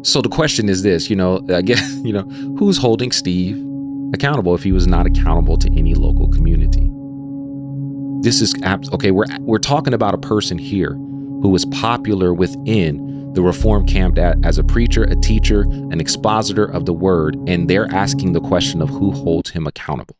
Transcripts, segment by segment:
So the question is this, I guess, who's holding Steve accountable if he was not accountable to any local community? This is okay. We're talking about a person here who was popular within the Reformed camp as a preacher, a teacher, an expositor of the word, and they're asking the question of who holds him accountable.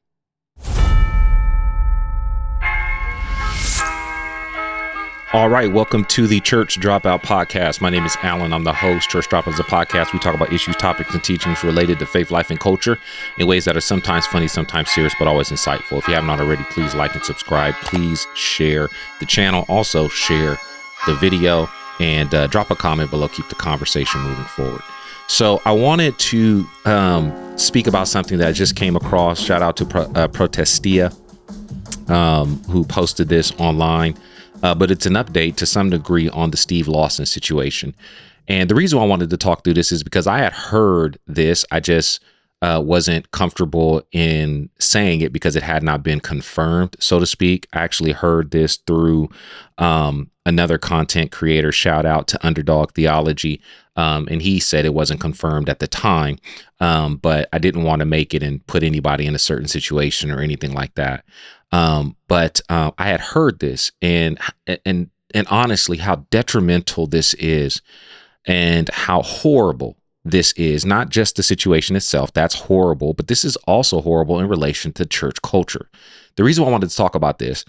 All right, welcome to the Church Dropout Podcast. My name is Alan. I'm the host. Church Dropout is a podcast. We talk about issues, topics, and teachings related to faith, life, and culture in ways that are sometimes funny, sometimes serious, but always insightful. If you haven't already, please like and subscribe. Please share the channel. Also share the video and drop a comment below. Keep the conversation moving forward. So I wanted to speak about something that I just came across. Shout out to Protestia, who posted this online. But it's an update to some degree on the Steve Lawson situation. And the reason I wanted to talk through this is because I had heard this. I just wasn't comfortable in saying it because it had not been confirmed, so to speak. I actually heard this through another content creator. Shout out to Underdog Theology. And he said it wasn't confirmed at the time, but I didn't want to make it and put anybody in a certain situation or anything like that. But I had heard this and honestly, how detrimental this is and how horrible this is. Not just the situation itself, that's horrible, but this is also horrible in relation to church culture. The reason why I wanted to talk about this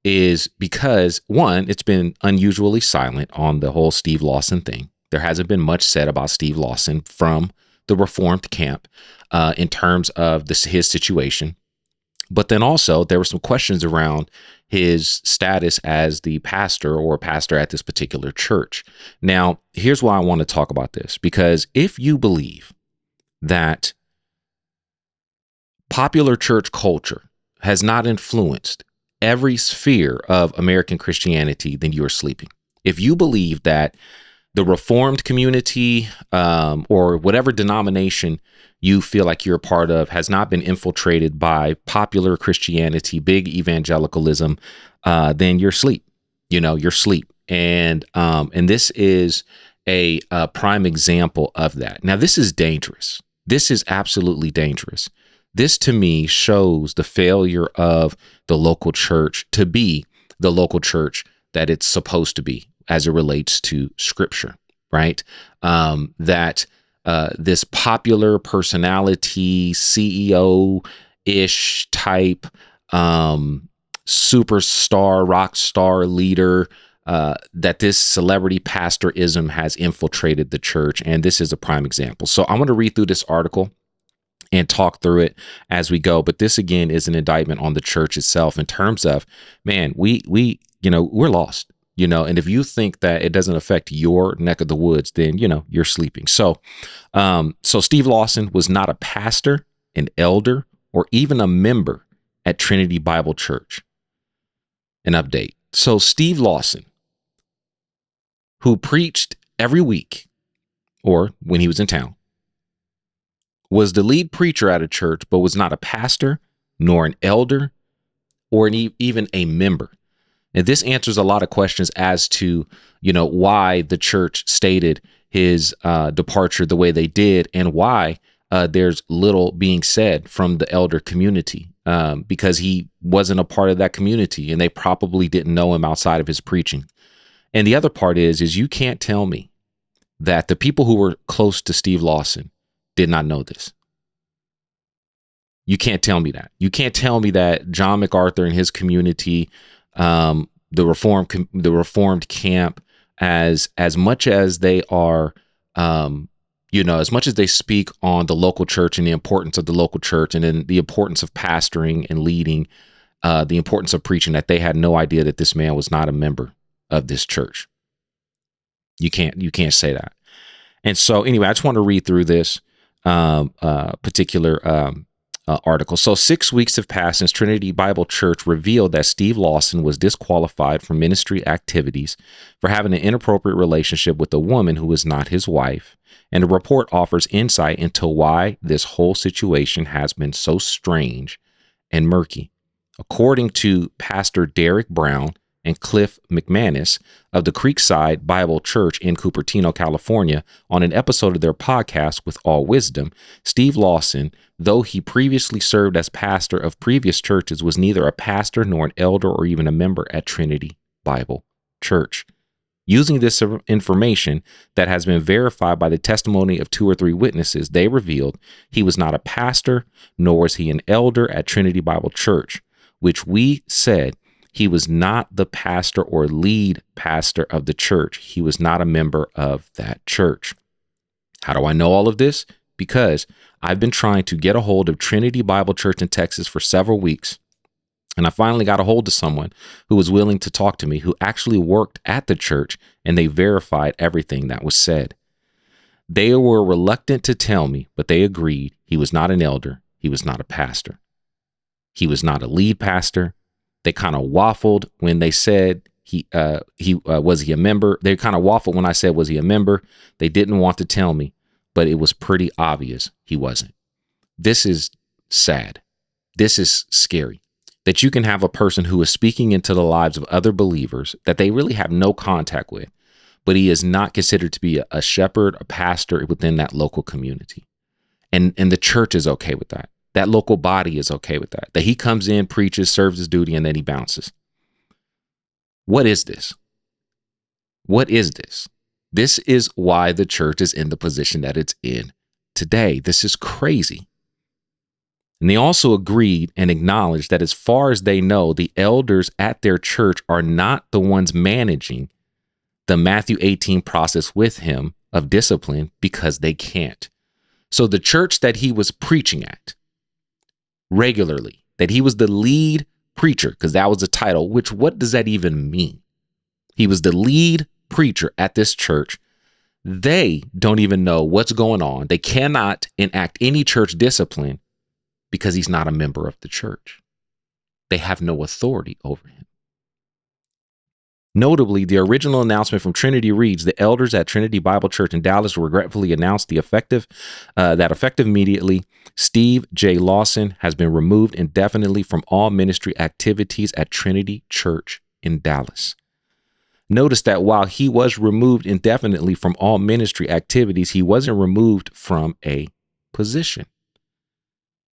is because, one, it's been unusually silent on the whole Steve Lawson thing. There hasn't been much said about Steve Lawson from the Reformed camp in terms of his situation. But then also there were some questions around his status as the pastor or pastor at this particular church. Now, here's why I want to talk about this, because if you believe that popular church culture has not influenced every sphere of American Christianity, then you are sleeping. If you believe that the Reformed community or whatever denomination you feel like you're a part of has not been infiltrated by popular Christianity, big evangelicalism, then you're asleep. You're asleep. And this is a prime example of that. Now, this is dangerous. This is absolutely dangerous. This, to me, shows the failure of the local church to be the local church that it's supposed to be as it relates to Scripture, right? That this popular personality, CEO-ish type, superstar, rock star leader, that this celebrity pastorism has infiltrated the church. And this is a prime example. So I'm going to read through this article and talk through it as we go. But this, again, is an indictment on the church itself in terms of, man, we're lost. And if you think that it doesn't affect your neck of the woods, then, you're sleeping. So Steve Lawson was not a pastor, an elder, or even a member at Trinity Bible Church. An update. So Steve Lawson, who preached every week, or when he was in town, was the lead preacher at a church, but was not a pastor, nor an elder, or even a member. And this answers a lot of questions as to, why the church stated his departure the way they did, and why there's little being said from the elder community, because he wasn't a part of that community, and they probably didn't know him outside of his preaching. And the other part is you can't tell me that the people who were close to Steve Lawson did not know this. You can't tell me that. You can't tell me that John MacArthur and his community, the Reformed camp, as much as they are, as much as they speak on the local church and the importance of the local church, and then the importance of pastoring and leading, the importance of preaching, that they had no idea that this man was not a member of this church. You can't say that. And so anyway, I just want to read through this particular article. So 6 weeks have passed since Trinity Bible Church revealed that Steve Lawson was disqualified from ministry activities for having an inappropriate relationship with a woman who was not his wife. And the report offers insight into why this whole situation has been so strange and murky. According to Pastor Derek Brown, and Cliff McManus of the Creekside Bible Church in Cupertino, California, on an episode of their podcast With All Wisdom, Steve Lawson, though he previously served as pastor of previous churches, was neither a pastor nor an elder or even a member at Trinity Bible Church. Using this information that has been verified by the testimony of 2 or 3 witnesses, they revealed he was not a pastor, nor was he an elder at Trinity Bible Church, which we said he was not the pastor or lead pastor of the church. He was not a member of that church. How do I know all of this? Because I've been trying to get a hold of Trinity Bible Church in Texas for several weeks. And I finally got a hold of someone who was willing to talk to me, who actually worked at the church, and they verified everything that was said. They were reluctant to tell me, but they agreed he was not an elder. He was not a pastor. He was not a lead pastor. They kind of waffled when they said was he a member? They kind of waffled when I said, was he a member? They didn't want to tell me, but it was pretty obvious he wasn't. This is sad. This is scary. That you can have a person who is speaking into the lives of other believers that they really have no contact with, but he is not considered to be a shepherd, a pastor within that local community. And the church is okay with that. That local body is okay with that. That he comes in, preaches, serves his duty, and then he bounces. What is this? What is this? This is why the church is in the position that it's in today. This is crazy. And they also agreed and acknowledged that as far as they know, the elders at their church are not the ones managing the Matthew 18 process with him of discipline because they can't. So the church that he was preaching at regularly, that he was the lead preacher, because that was the title, which what does that even mean? He was the lead preacher at this church. They don't even know what's going on. They cannot enact any church discipline because he's not a member of the church. They have no authority over him. Notably, the original announcement from Trinity reads, the elders at Trinity Bible Church in Dallas regretfully announced that effective immediately, Steve J. Lawson has been removed indefinitely from all ministry activities at Trinity Church in Dallas. Notice that while he was removed indefinitely from all ministry activities, he wasn't removed from a position.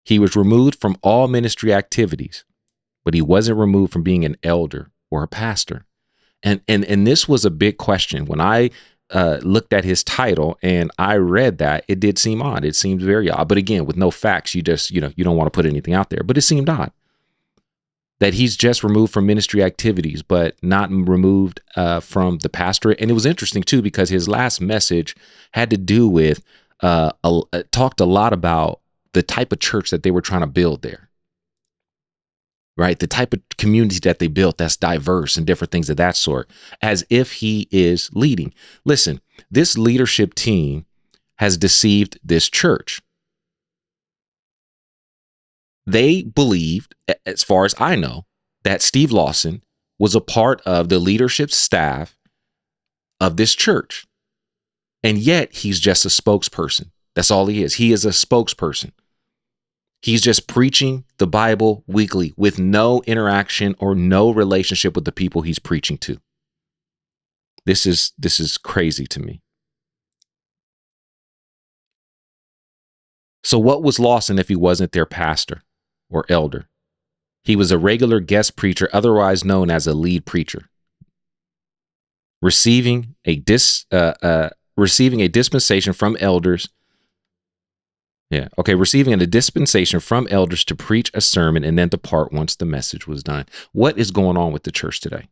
He was removed from all ministry activities, but he wasn't removed from being an elder or a pastor. And this was a big question. When I looked at his title and I read that, it did seem odd. It seemed very odd. But again, with no facts, you don't want to put anything out there. But it seemed odd that he's just removed from ministry activities, but not removed from the pastorate. And it was interesting, too, because his last message had to do with, talked a lot about the type of church that they were trying to build there. Right? The type of community that they built that's diverse and different things of that sort, as if he is leading. Listen, this leadership team has deceived this church. They believed, as far as I know, that Steve Lawson was a part of the leadership staff of this church. And yet he's just a spokesperson. That's all he is. He is a spokesperson. He's just preaching the Bible weekly with no interaction or no relationship with the people he's preaching to. This is crazy to me. So what was Lawson if he wasn't their pastor or elder? He was a regular guest preacher, otherwise known as a lead preacher, receiving a dispensation from elders. Receiving a dispensation from elders to preach a sermon and then depart once the message was done. What is going on with the church today?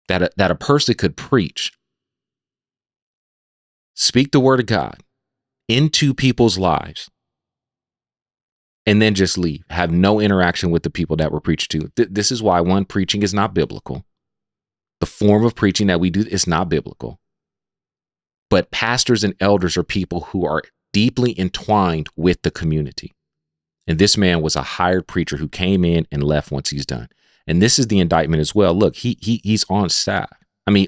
That a person could preach, speak the word of God into people's lives, and then just leave, have no interaction with the people that were preached to. This is why, one, preaching is not biblical. The form of preaching that we do is not biblical. But pastors and elders are people who are deeply entwined with the community. And this man was a hired preacher who came in and left once he's done. And this is the indictment as well. Look, he's on staff.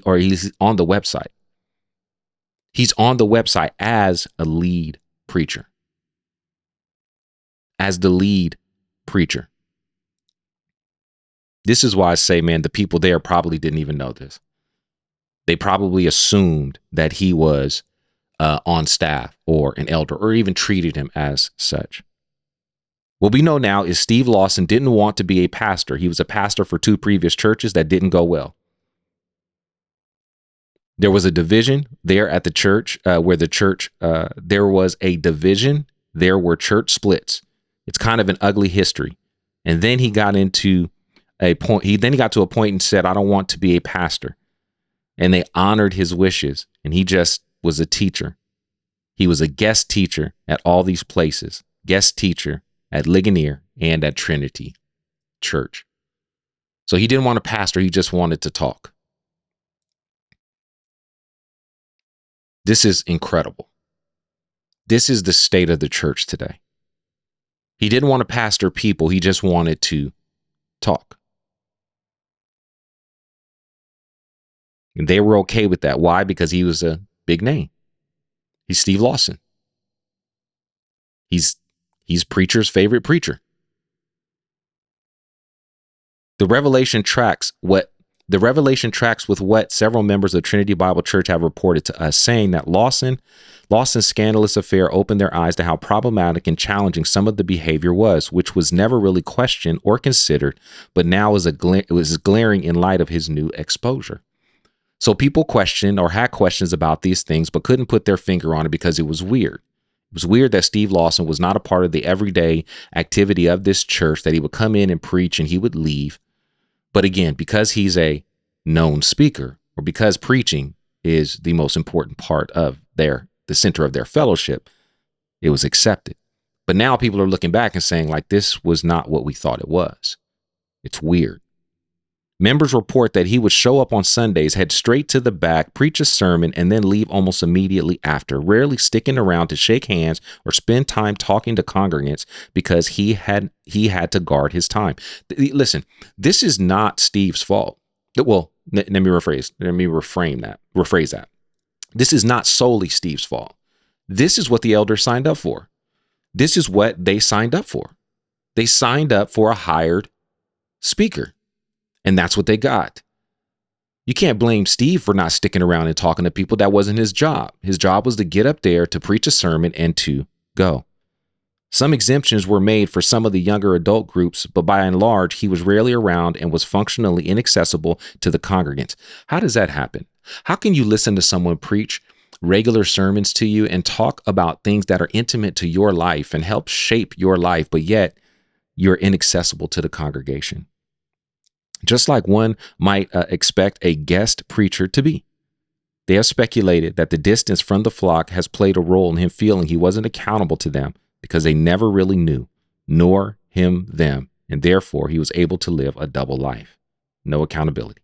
Or he's on the website. He's on the website as a lead preacher. As the lead preacher. This is why I say, man, the people there probably didn't even know this. They probably assumed that he was on staff or an elder, or even treated him as such. What we know now is Steve Lawson didn't want to be a pastor. He was a pastor for 2 previous churches that didn't go well. There was a division there at the church there was a division. There were church splits. It's kind of an ugly history. And then he got to a point and said, I don't want to be a pastor. And they honored his wishes. And he just was a teacher. He was a guest teacher at all these places, guest teacher at Ligonier and at Trinity Church. So he didn't want to pastor. He just wanted to talk. This is incredible. This is the state of the church today. He didn't want to pastor people. He just wanted to talk. And they were okay with that. Why? Because he was a big name. He's Steve Lawson. He's preacher's favorite preacher. The revelation tracks with what several members of Trinity Bible Church have reported to us, saying that Lawson's scandalous affair opened their eyes to how problematic and challenging some of the behavior was, which was never really questioned or considered, but now was glaring in light of his new exposure. So people questioned or had questions about these things, but couldn't put their finger on it because it was weird. It was weird that Steve Lawson was not a part of the everyday activity of this church, that he would come in and preach and he would leave. But again, because he's a known speaker, or because preaching is the most important part of the center of their fellowship, it was accepted. But now people are looking back and saying, like, this was not what we thought it was. It's weird. Members report that he would show up on Sundays, head straight to the back, preach a sermon, and then leave almost immediately after, rarely sticking around to shake hands or spend time talking to congregants because he had to guard his time. Listen, this is not Steve's fault. Well, let me rephrase that. This is not solely Steve's fault. This is what the elders signed up for. This is what they signed up for. They signed up for a hired speaker. And that's what they got. You can't blame Steve for not sticking around and talking to people. That wasn't his job. His job was to get up there, to preach a sermon, and to go. Some exemptions were made for some of the younger adult groups, but by and large, he was rarely around and was functionally inaccessible to the congregants. How does that happen? How can you listen to someone preach regular sermons to you and talk about things that are intimate to your life and help shape your life, but yet you're inaccessible to the congregation? Just like one might expect a guest preacher to be. They have speculated that the distance from the flock has played a role in him feeling he wasn't accountable to them because they never really knew, nor him them, and therefore he was able to live a double life. No accountability.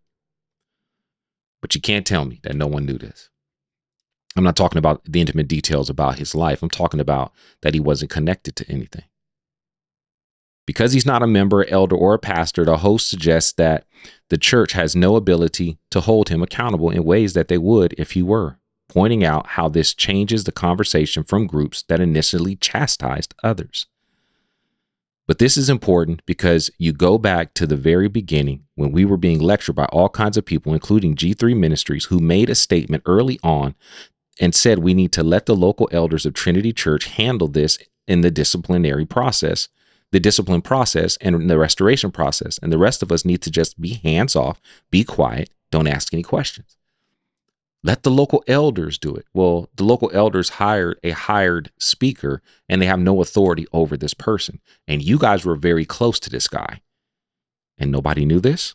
But you can't tell me that no one knew this. I'm not talking about the intimate details about his life. I'm talking about that he wasn't connected to anything. Because he's not a member, elder, or a pastor, the host suggests that the church has no ability to hold him accountable in ways that they would if he were, pointing out how this changes the conversation from groups that initially chastised others. But this is important because you go back to the very beginning when we were being lectured by all kinds of people, including G3 Ministries, who made a statement early on and said we need to let the local elders of Trinity Church handle this in the discipline process and the restoration process. And the rest of us need to just be hands off, be quiet, don't ask any questions. Let the local elders do it. Well, the local elders hired a hired speaker and they have no authority over this person. And you guys were very close to this guy and nobody knew this.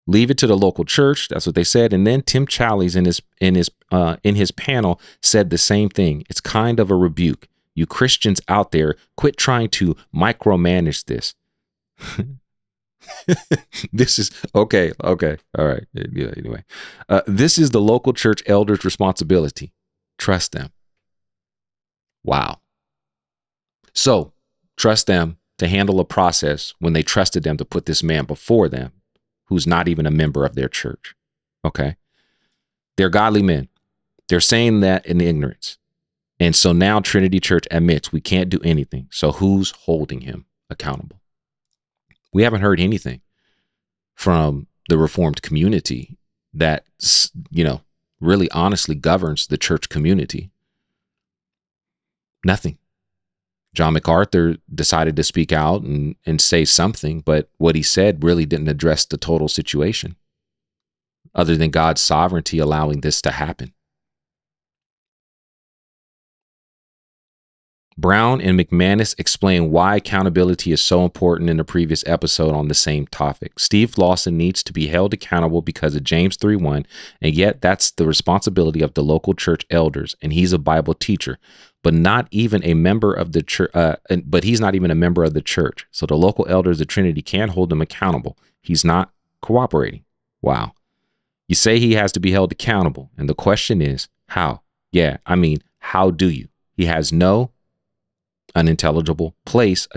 Leave it to the local church. That's what they said. And then Tim Challies in his panel said the same thing. It's kind of a rebuke. You Christians out there, quit trying to micromanage this. This is okay. All right. Yeah, anyway, this is the local church elders' responsibility. Trust them. Wow. So trust them to handle a process when they trusted them to put this man before them, who's not even a member of their church. Okay. They're godly men. They're saying that in ignorance. And so now Trinity Church admits we can't do anything. So who's holding him accountable. We haven't heard anything from the Reformed community that, really honestly governs the church community. Nothing. John MacArthur decided to speak out and say something, but what he said really didn't address the total situation, other than God's sovereignty allowing this to happen. Brown and McManus explain why accountability is so important in the previous episode on the same topic. Steve Lawson needs to be held accountable because of James 3:1, and yet that's the responsibility of the local church elders, and he's a Bible teacher, but not even a member of the church. But he's not even a member of the church, so the local elders of Trinity can't hold him accountable. He's not cooperating. Wow. You say he has to be held accountable, and the question is how? Yeah, how do you? He has no unintelligible place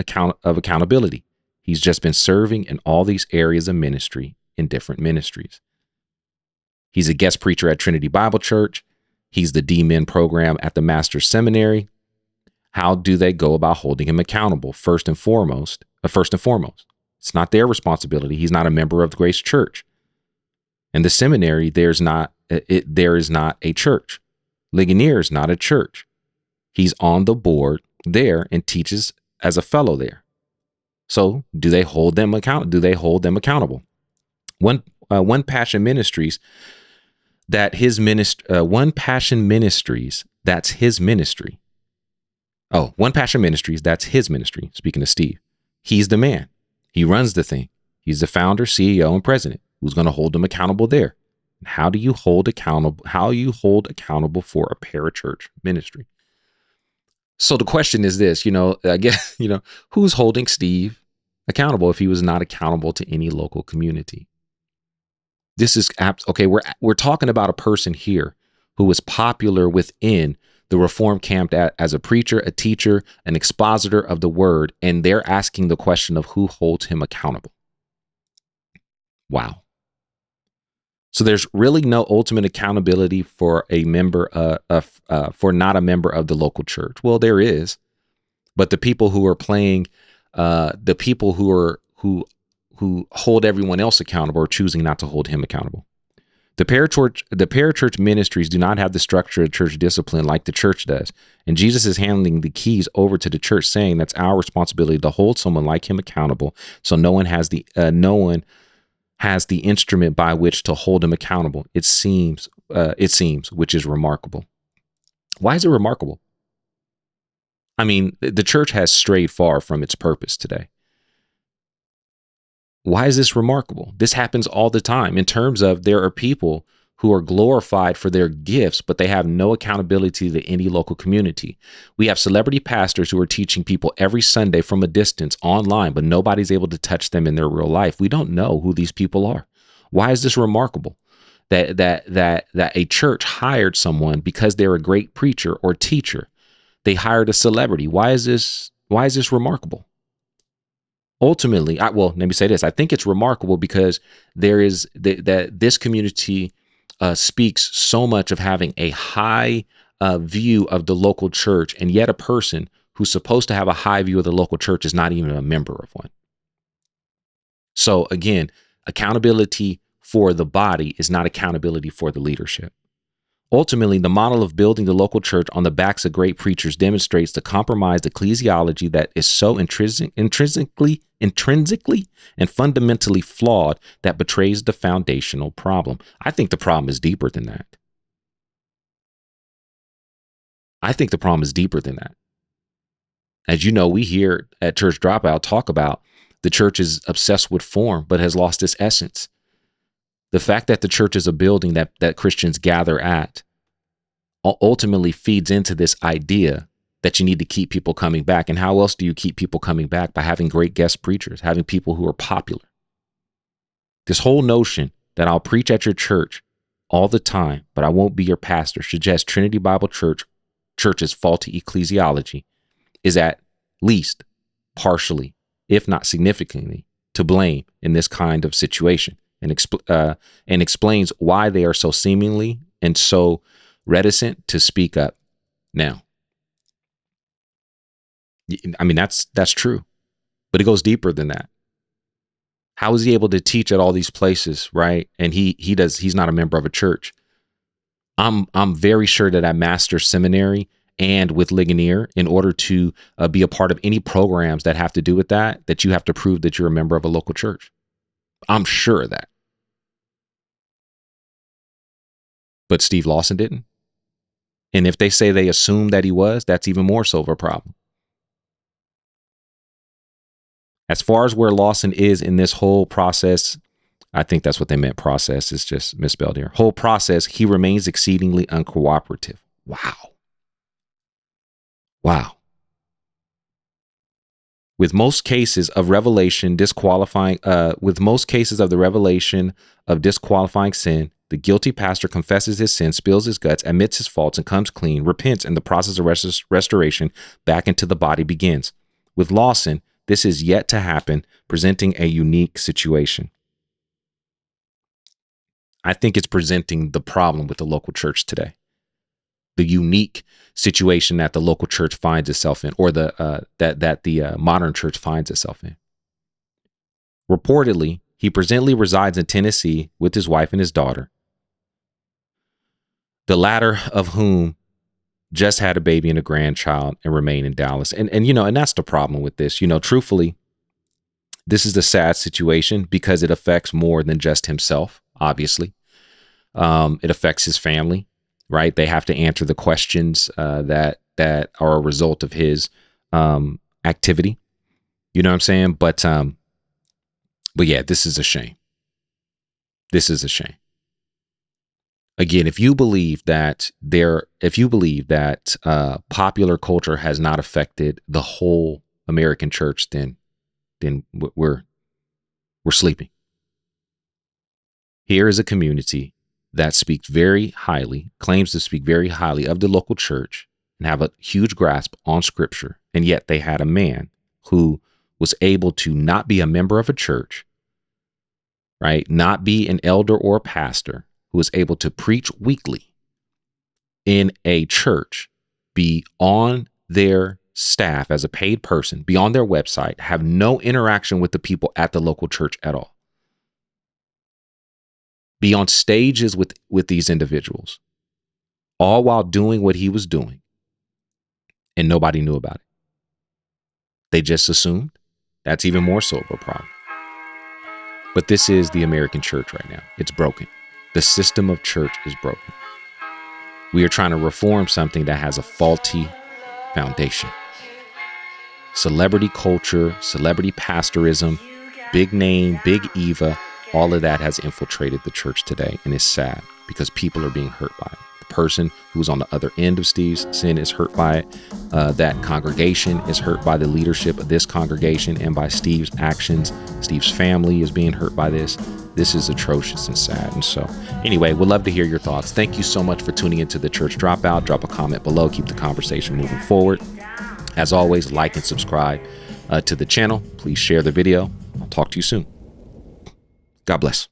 of accountability. He's just been serving in all these areas of ministry in different ministries. He's a guest preacher at Trinity Bible Church. He's the D-Min program at the Master's Seminary. How do they go about holding him accountable? First and foremost, it's not their responsibility. He's not a member of the Grace Church. In the seminary, there is not a church. Ligonier is not a church. He's on the board there and teaches as a fellow there. So do they hold them accountable? One Passion Ministries, that's his ministry. One Passion Ministries, that's his ministry. Speaking of Steve, he's the man. He runs the thing. He's the founder, CEO, and president. Who's going to hold them accountable there? How do you hold accountable? How you hold accountable for a parachurch ministry? So the question is this, I guess, who's holding Steve accountable if he was not accountable to any local community? This is okay. We're talking about a person here who was popular within the Reformed camp as a preacher, a teacher, an expositor of the word, and they're asking the question of who holds him accountable. Wow. So there's really no ultimate accountability for a member for not a member of the local church. Well, there is, but the people who are playing, the people who hold everyone else accountable are choosing not to hold him accountable. The parachurch ministries do not have the structure of church discipline like the church does, and Jesus is handing the keys over to the church, saying that's our responsibility to hold someone like him accountable. So no one has the instrument by which to hold him accountable. It seems, which is remarkable. Why is it remarkable? The church has strayed far from its purpose today. Why is this remarkable? This happens all the time in terms of there are people who are glorified for their gifts, but they have no accountability to any local community. We have celebrity pastors who are teaching people every Sunday from a distance online, but nobody's able to touch them in their real life. We don't know who these people are. Why is this remarkable? That a church hired someone because they're a great preacher or teacher. They hired a celebrity. Why is this remarkable? Ultimately, let me say this. I think it's remarkable because there is that this community speaks so much of having a high view of the local church, and yet a person who's supposed to have a high view of the local church is not even a member of one. So again, accountability for the body is not accountability for the leadership. Ultimately, the model of building the local church on the backs of great preachers demonstrates the compromised ecclesiology that is so intrinsically and fundamentally flawed that betrays the foundational problem. I think the problem is deeper than that. As you know, we here at Church Dropout talk about the church is obsessed with form, but has lost its essence. The fact that the church is a building that Christians gather at ultimately feeds into this idea that you need to keep people coming back. And how else do you keep people coming back? By having great guest preachers, having people who are popular. This whole notion that I'll preach at your church all the time, but I won't be your pastor, suggests Trinity Bible Church's faulty ecclesiology is at least partially, if not significantly, to blame in this kind of situation. And explains why they are so seemingly and so reticent to speak up now. That's true. But it goes deeper than that. How is he able to teach at all these places, right? And he's not a member of a church. I'm very sure that at Master's Seminary and with Ligonier, in order to be a part of any programs that have to do with that you have to prove that you're a member of a local church. I'm sure of that. But Steve Lawson didn't. And if they say they assume that he was, that's even more so of a problem. As far as where Lawson is in this whole process, I think that's what they meant. Process is just misspelled here. Whole process, he remains exceedingly uncooperative. Wow. With most cases of the revelation of disqualifying sin, the guilty pastor confesses his sin, spills his guts, admits his faults, and comes clean, repents, and the process of restoration back into the body begins. With Lawson, this is yet to happen, presenting a unique situation. I think it's presenting the problem with the local church today. The unique situation that the local church finds itself in, or the modern church finds itself in. Reportedly, he presently resides in Tennessee with his wife and his daughter, the latter of whom just had a baby and a grandchild and remain in Dallas. And that's the problem with this. Truthfully, this is a sad situation because it affects more than just himself, obviously. It affects his family, right? They have to answer the questions that are a result of his activity. You know what I'm saying? But yeah, this is a shame. This is a shame. Again, if you believe that popular culture has not affected the whole American church, then we're sleeping. Here is a community that claims to speak very highly of the local church and have a huge grasp on scripture. And yet they had a man who was able to not be a member of a church, right? Not be an elder or a pastor, who was able to preach weekly in a church, be on their staff as a paid person, be on their website, have no interaction with the people at the local church at all. Be on stages with these individuals, all while doing what he was doing, and nobody knew about it. They just assumed. That's even more so of a problem. But this is the American church right now. It's broken. The system of church is broken. We are trying to reform something that has a faulty foundation. Celebrity culture, celebrity pastorism, big name, big Eva, all of that has infiltrated the church today, and it's sad because people are being hurt by it. The person who's on the other end of Steve's sin is hurt by it. That congregation is hurt by the leadership of this congregation and by Steve's actions. Steve's family is being hurt by this. This is atrocious and sad. And so anyway, we'd love to hear your thoughts. Thank you so much for tuning into the Church Dropout. Drop a comment below. Keep the conversation moving forward. As always, like and subscribe to the channel. Please share the video. I'll talk to you soon. God bless.